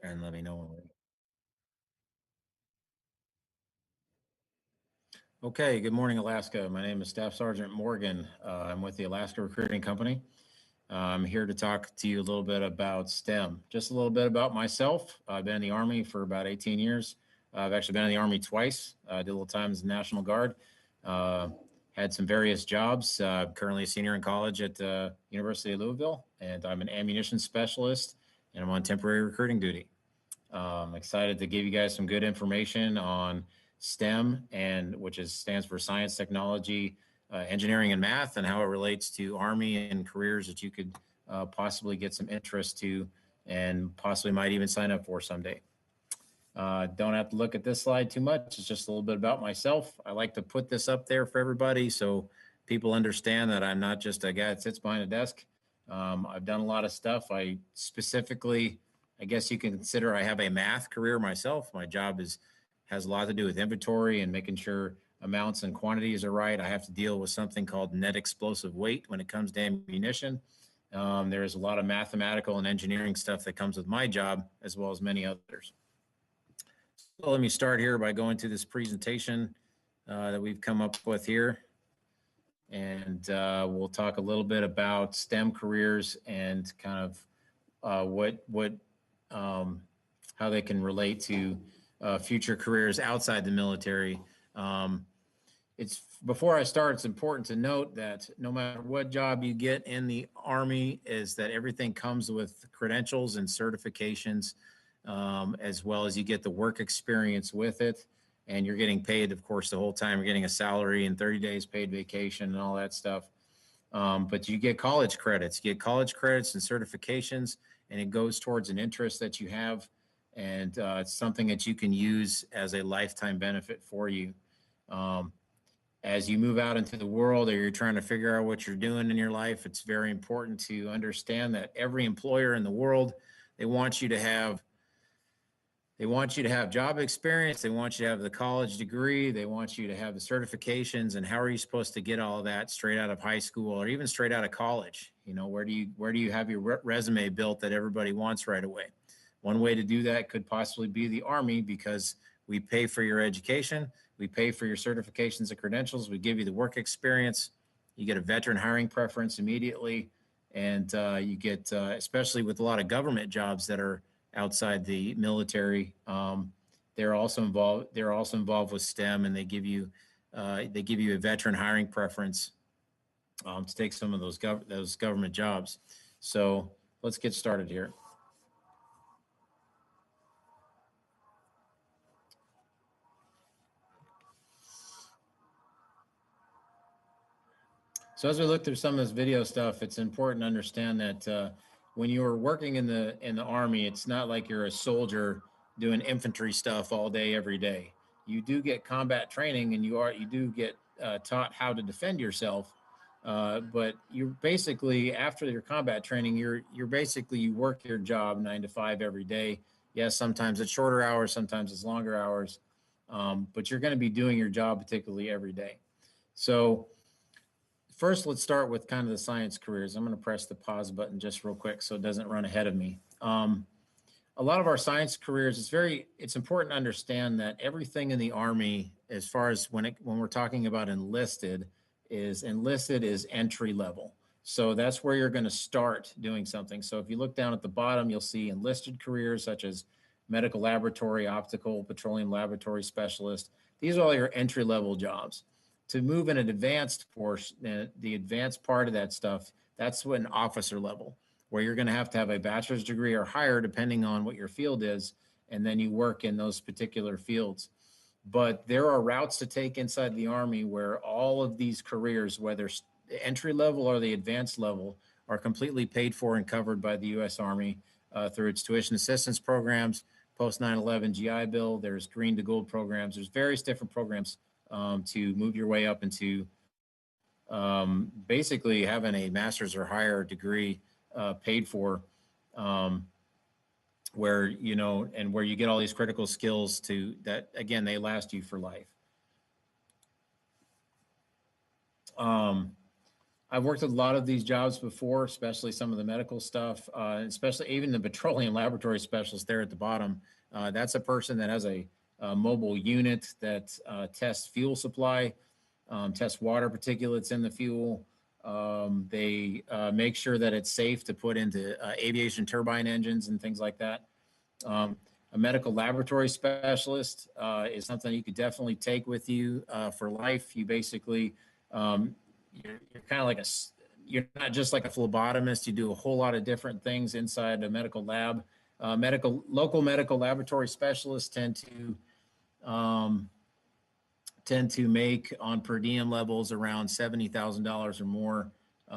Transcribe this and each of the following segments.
and let me know when we're okay. Good morning, Alaska. My name is Staff Sergeant Morgan. I'm with the Alaska Recruiting Company. I'm here to talk to you a little bit about STEM. Just a little bit about myself. I've been in the Army for about 18 years. I've actually been in the Army twice. I did a little time as the National Guard. Had some various jobs. Currently a senior in college at the University of Louisville, and I'm an ammunition specialist, and I'm on temporary recruiting duty. I'm excited to give you guys some good information on STEM, and which stands for science, technology, engineering, and math, and how it relates to Army and careers that you could possibly get some interest to, and possibly might even sign up for someday. Don't have to look at this slide too much. It's just a little bit about myself. I like to put this up there for everybody so people understand that I'm not just a guy that sits behind a desk. I've done a lot of stuff. I guess you can consider I have a math career myself. My job has a lot to do with inventory and making sure amounts and quantities are right. I have to deal with something called net explosive weight when it comes to ammunition. There's a lot of mathematical and engineering stuff that comes with my job, as well as many others. So let me start here by going to this presentation that we've come up with here. And we'll talk a little bit about STEM careers and kind of how they can relate to future careers outside the military. Before I start, it's important to note that no matter what job you get in the Army, is that everything comes with credentials and certifications, as well as you get the work experience with it. And you're getting paid, of course, the whole time. You're getting a salary and 30 days paid vacation and all that stuff. But you get college credits. You get college credits and certifications, and it goes towards an interest that you have. And it's something that you can use as a lifetime benefit for you. As you move out into the world, or you're trying to figure out what you're doing in your life, it's very important to understand that every employer in the world, they want you to have job experience. They want you to have the college degree. They want you to have the certifications. And how are you supposed to get all of that straight out of high school or even straight out of college? You know, where do you have your resume built that everybody wants right away? One way to do that could possibly be the Army, because we pay for your education. We pay for your certifications and credentials. We give you the work experience. You get a veteran hiring preference immediately. And you get, especially with a lot of government jobs that are outside the military, they're also involved with STEM, and they give you a veteran hiring preference to take some of those government jobs. So let's get started here. So as we look through some of this video stuff, it's important to understand that when you're working in the Army, it's not like you're a soldier doing infantry stuff all day, every day. You do get combat training, and you do get taught how to defend yourself. But you basically, after your combat training, you work your job 9 to 5 every day. Yes, sometimes it's shorter hours, sometimes it's longer hours, but you're going to be doing your job particularly every day. So first, let's start with kind of the science careers. I'm going to press the pause button just real quick so it doesn't run ahead of me. A lot of our science careers, it's important to understand that everything in the Army, as far as when we're talking about enlisted is entry level. So that's where you're going to start doing something. So if you look down at the bottom, you'll see enlisted careers such as medical laboratory, optical, petroleum laboratory specialist. These are all your entry level jobs. To move in an advanced portion, the advanced part of that stuff, that's an officer level, where you're going to have a bachelor's degree or higher, depending on what your field is, and then you work in those particular fields. But there are routes to take inside the Army where all of these careers, whether entry level or the advanced level, are completely paid for and covered by the U.S. Army through its tuition assistance programs, post 9/11 GI Bill. There's green to gold programs. There's various different programs to move your way up into basically having a master's or higher degree paid for, where you get all these critical skills that again, they last you for life. I've worked with a lot of these jobs before, especially some of the medical stuff, especially even the petroleum laboratory specialist there at the bottom. That's a person that has a mobile unit that tests fuel supply, tests water particulates in the fuel. They make sure that it's safe to put into aviation turbine engines and things like that. A medical laboratory specialist is something you could definitely take with you for life. You basically you're kind of like you're not just like a phlebotomist. You do a whole lot of different things inside a medical lab. Local medical laboratory specialists um, tend to make on per diem levels around $70,000 or more,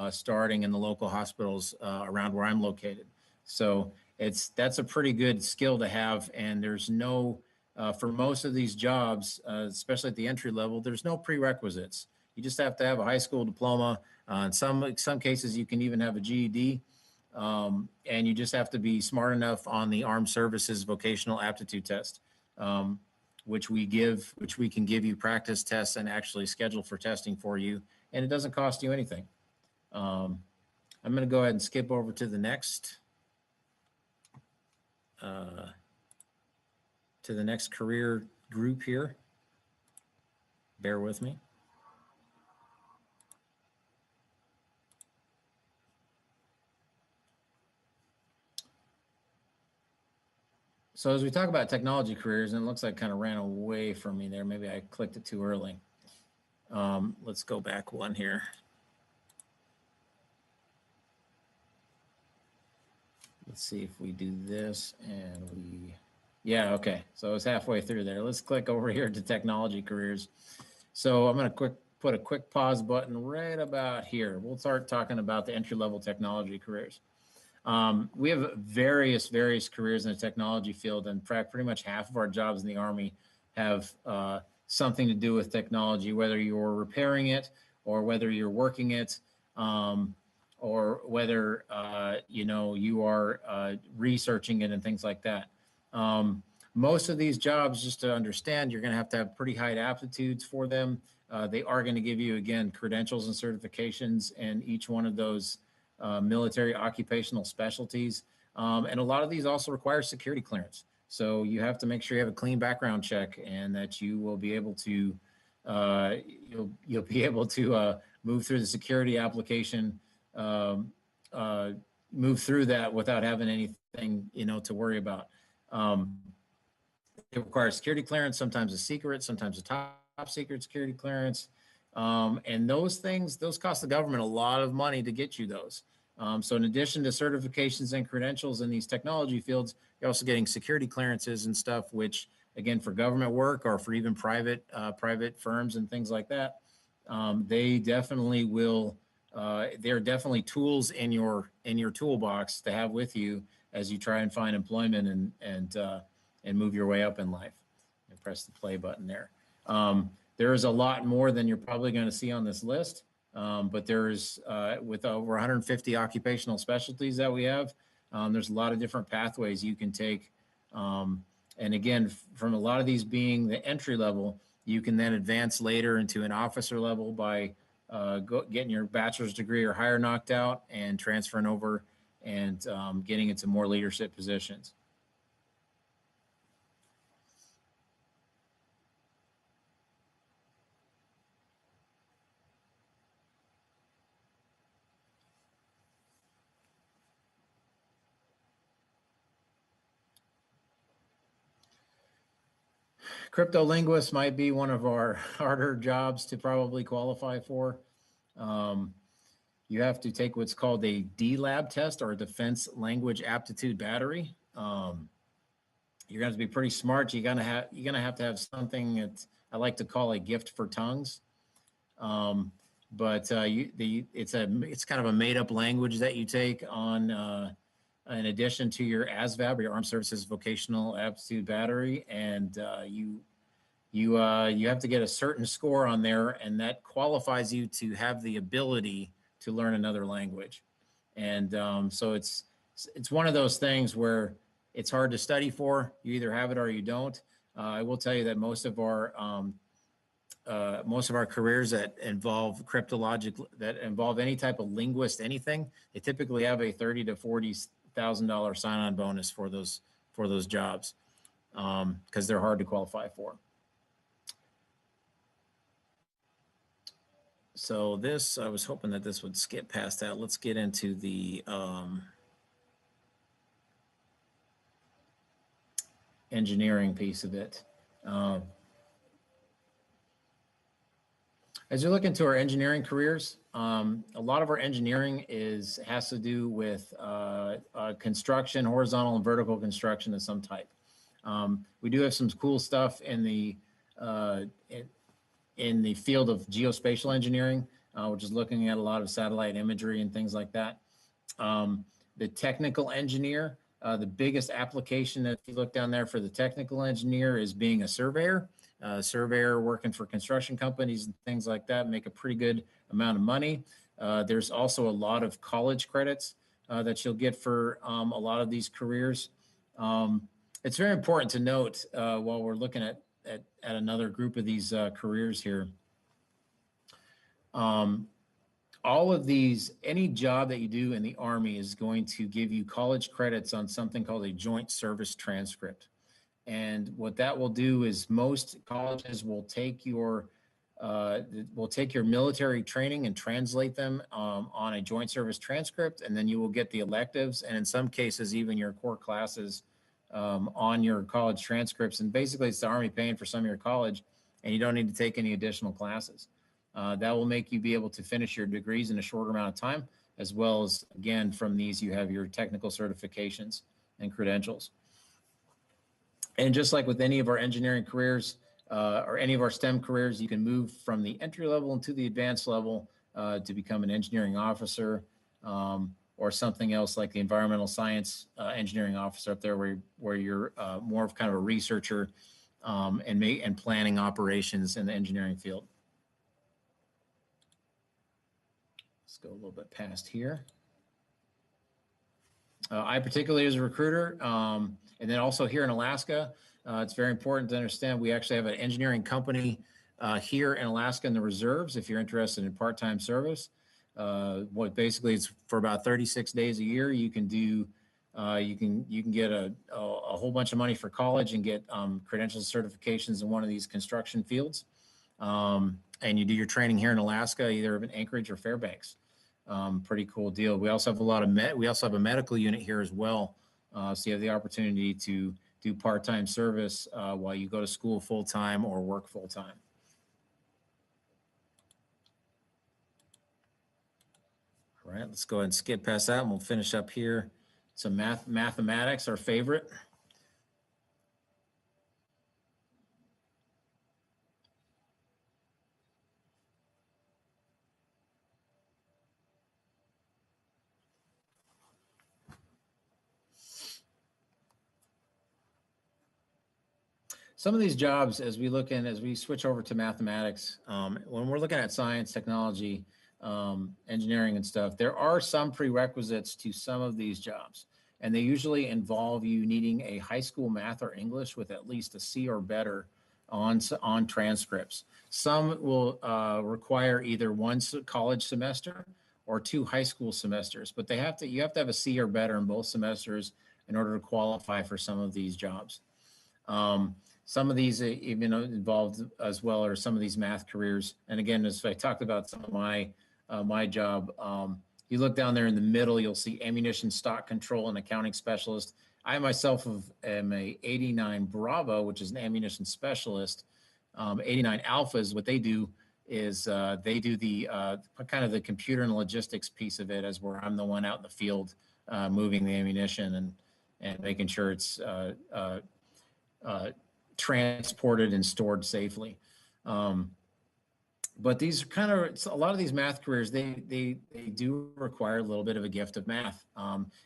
starting in the local hospitals around where I'm located. So that's a pretty good skill to have, and there's no for most of these jobs, especially at the entry level, there's no prerequisites. You just have to have a high school diploma. In some cases, you can even have a GED, and you just have to be smart enough on the Armed Services Vocational Aptitude Test, which we can give you practice tests and actually schedule for testing for you, and it doesn't cost you anything. I'm going to go ahead and skip over to the next career group here. Bear with me. So as we talk about technology careers, and it looks like it kind of ran away from me there. Maybe I clicked it too early. Let's go back one here. Let's see if we do this and yeah, okay. So it's halfway through there. Let's click over here to technology careers. So I'm going to put a quick pause button right about here. We'll start talking about the entry-level technology careers. We have various careers in the technology field, and pretty much half of our jobs in the Army have something to do with technology, whether you're repairing it or whether you're working it, or whether you are researching it and things like that. Most of these jobs, just to understand, you're going to have pretty high aptitudes for them. They are going to give you, again, credentials and certifications in each one of those military occupational specialties. And a lot of these also require security clearance. So you have to make sure you have a clean background check and that you will be able to you'll be able to move through the security application, move through that without having anything to worry about. It requires security clearance, sometimes a secret, sometimes a top secret security clearance. And those cost the government a lot of money to get you those. So in addition to certifications and credentials in these technology fields, you're also getting security clearances and stuff, which again, for government work or for even private firms and things like that, they definitely will. They're definitely tools in your toolbox to have with you as you try and find employment and move your way up in life. And press the play button there. There is a lot more than you're probably going to see on this list, but there's with over 150 occupational specialties that we have, there's a lot of different pathways you can take. And again, from a lot of these being the entry level, you can then advance later into an officer level by getting your bachelor's degree or higher knocked out and transferring over and getting into more leadership positions. Crypto linguist might be one of our harder jobs to probably qualify for. You have to take what's called a DLAB test, or a Defense Language Aptitude Battery. You're going to be pretty smart. You're going to have to have something that I like to call a gift for tongues. But it's kind of a made up language that you take on in addition to your ASVAB, or your Armed Services Vocational Aptitude Battery, and you have to get a certain score on there, and that qualifies you to have the ability to learn another language. And so it's one of those things where it's hard to study for. You either have it or you don't. I will tell you that most of our most of our careers that involve cryptologic, that involve any type of linguist, anything, they typically have a $30,000 to $40,000 sign-on bonus for those jobs, because they're hard to qualify for. So this, I was hoping that this would skip past that. Let's get into the engineering piece of it. As you look into our engineering careers, a lot of our engineering has to do with construction, horizontal and vertical construction of some type. We do have some cool stuff in the field of geospatial engineering, which is looking at a lot of satellite imagery and things like that. The technical engineer, the biggest application that if you look down there for the technical engineer is being a surveyor. Surveyor working for construction companies and things like that, make a pretty good amount of money. There's also a lot of college credits that you'll get for a lot of these careers. It's very important to note while we're looking at another group of these careers here. All of these, any job that you do in the Army is going to give you college credits on something called a joint service transcript. And what that will do is most colleges will take your military training and translate them on a joint service transcript, and then you will get the electives, and in some cases even your core classes on your college transcripts. And basically it's the Army paying for some of your college, and you don't need to take any additional classes. That will make you be able to finish your degrees in a shorter amount of time, as well as, again, from these you have your technical certifications and credentials. And just like with any of our engineering careers or any of our STEM careers, you can move from the entry level into the advanced level to become an engineering officer or something else like the environmental science engineering officer up there, where you're more of kind of a researcher and planning operations in the engineering field. Let's go a little bit past here. I particularly as a recruiter, and then also here in Alaska, it's very important to understand we actually have an engineering company here in Alaska in the reserves. If you're interested in part-time service, what basically it's for about 36 days a year. You can do, you can get a whole bunch of money for college and get credentials, certifications in one of these construction fields, and you do your training here in Alaska, either in Anchorage or Fairbanks. Pretty cool deal. We also have a lot of we also have a medical unit here as well. So you have the opportunity to do part-time service while you go to school full-time or work full-time. All right, let's go ahead and skip past that and we'll finish up here. Some mathematics, our favorite. Some of these jobs, as we switch over to mathematics, when we're looking at science, technology, engineering and stuff, there are some prerequisites to some of these jobs. And they usually involve you needing a high school math or English with at least a C or better on transcripts. Some will require either one college semester or 2 high school semesters, but you have to have a C or better in both semesters in order to qualify for some of these jobs. Some of these even involved as well are some of these math careers. And again, as I talked about some of my job, you look down there in the middle, you'll see ammunition stock control and accounting specialist. I myself am a 89 Bravo, which is an ammunition specialist. 89 Alphas, what they do is they do the kind of the computer and logistics piece of it, as where I'm the one out in the field moving the ammunition and making sure it's transported and stored safely. But these are kind of, a lot of these math careers, they do require a little bit of a gift of math.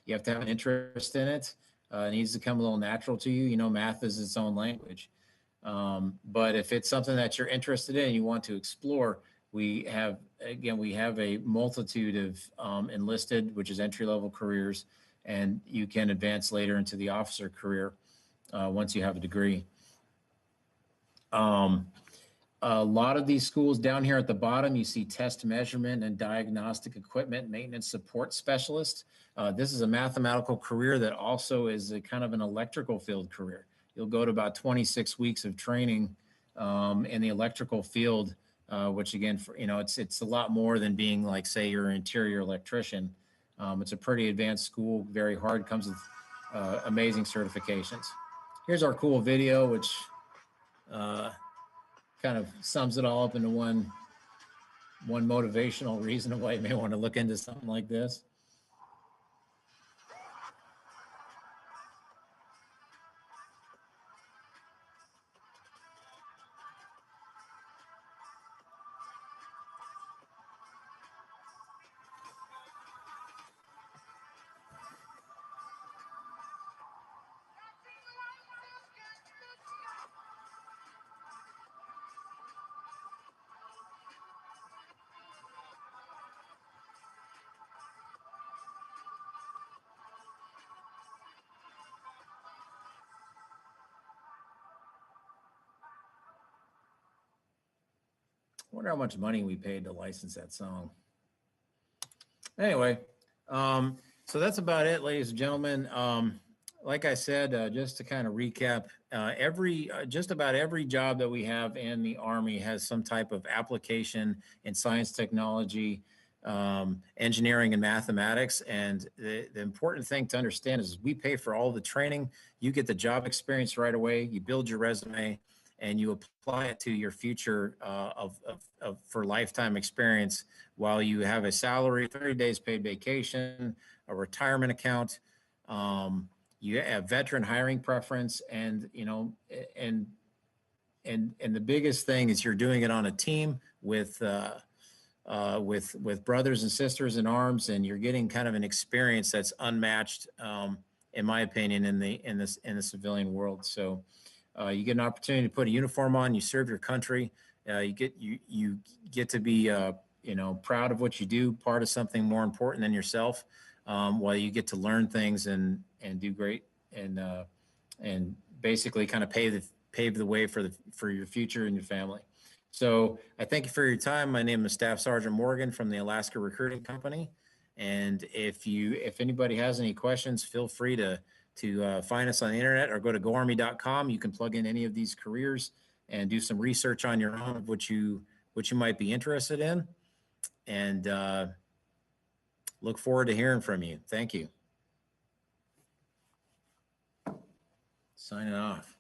You have to have an interest in it. It needs to come a little natural to you. You know, math is its own language. But if it's something that you're interested in and you want to explore, we have a multitude of enlisted, which is entry-level careers, and you can advance later into the officer career once you have a degree. A lot of these schools down here at the bottom, you see test measurement and diagnostic equipment maintenance support specialist. This is a mathematical career that also is a kind of an electrical field career. You'll go to about 26 weeks of training in the electrical field, which again, it's a lot more than being like, say, you're an interior electrician. It's a pretty advanced school, very hard, comes with amazing certifications. Here's our cool video, which kind of sums it all up into one motivational reason why you may want to look into something like this. I wonder how much money we paid to license that song. Anyway, so that's about it, ladies and gentlemen. Like I said, just to kind of recap, just about every job that we have in the Army has some type of application in science, technology, engineering, and mathematics. And the important thing to understand is we pay for all the training. You get the job experience right away. You build your resume, and you apply it to your future for lifetime experience while you have a salary, 30 days paid vacation, a retirement account. You have veteran hiring preference, and and the biggest thing is you're doing it on a team with brothers and sisters in arms, and you're getting kind of an experience that's unmatched, in my opinion, in the civilian world. So you get an opportunity to put a uniform on, you serve your country, you get to be proud of what you do, part of something more important than yourself, while you get to learn things and do great and basically kind of pave the way for your future and your family. So I thank you for your time. My name is Staff Sergeant Morgan from the Alaska Recruiting Company. And if anybody has any questions, feel free to find us on the internet or go to goarmy.com. You can plug in any of these careers and do some research on your own of what you might be interested in. And look forward to hearing from you. Thank you. Signing off.